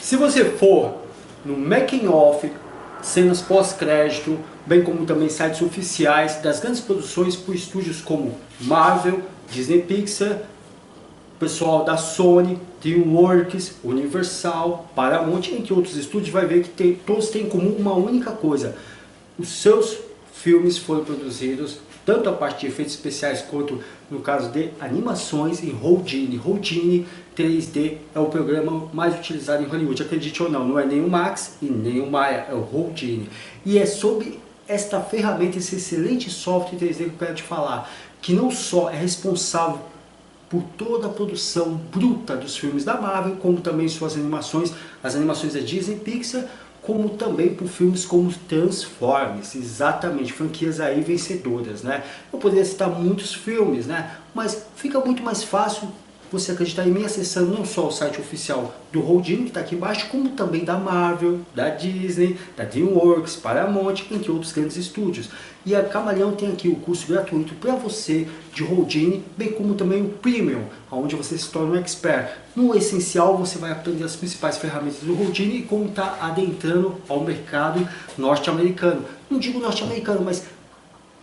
Se você for no making of, cenas pós-crédito, bem como também sites oficiais das grandes produções por estúdios como Marvel, Disney, Pixar, pessoal da Sony, DreamWorks, Universal, Paramont, entre outros estúdios, vai ver que todos têm em comum uma única coisa: os seus filmes foram produzidos tanto a partir de efeitos especiais quanto no caso de animações em Houdini. Houdini 3D é o programa mais utilizado em Hollywood, acredite ou não, não é nem o Max e nem o Maya, é o Houdini. E é sobre esta ferramenta, esse excelente software 3D que eu quero te falar, que não só é responsável por toda a produção bruta dos filmes da Marvel, como também suas animações, as animações da Disney, Pixar, como também por filmes como Transformers, exatamente, franquias aí vencedoras, né? Eu poderia citar muitos filmes, né? Mas fica muito mais fácil você acreditar em mim acessando não só o site oficial do Houdin, que está aqui embaixo, como também da Marvel, da Disney, da DreamWorks, Paramount, entre outros grandes estúdios. E a Camaleão tem aqui o curso gratuito para você de Houdin, bem como também o Premium, onde você se torna um expert. No essencial você vai aprender as principais ferramentas do Houdin e como está adentrando ao mercado norte-americano. Não digo norte-americano, mas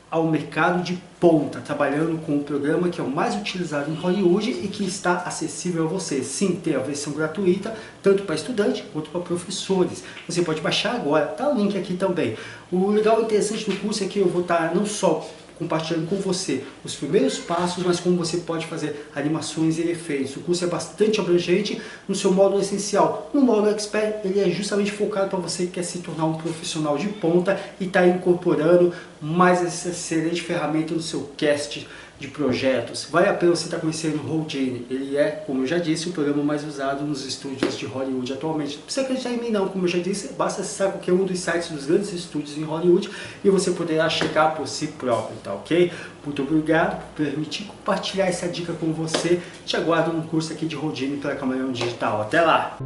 ao mercado de ponta, trabalhando com um programa que é o mais utilizado em Hollywood e que está acessível a você. Sim, tem a versão gratuita, tanto para estudante quanto para professores. Você pode baixar agora, tá o link aqui também. O legal e interessante do curso é que eu vou estar não só compartilhando com você os primeiros passos, mas como você pode fazer animações e efeitos. O curso é bastante abrangente no seu módulo essencial. No módulo Expert, ele é justamente focado para você que quer se tornar um profissional de ponta e está incorporando mais essa excelente ferramenta no seu cast de projetos. Vale a pena você estar conhecendo o Houdini. Ele é, como eu já disse, o programa mais usado nos estúdios de Hollywood atualmente. Não precisa acreditar em mim não, como eu já disse, basta acessar qualquer um dos sites dos grandes estúdios em Hollywood e você poderá checar por si próprio, tá ok? Muito obrigado por permitir compartilhar essa dica com você. Te aguardo no curso aqui de Houdini pela Camaleão Digital. Até lá!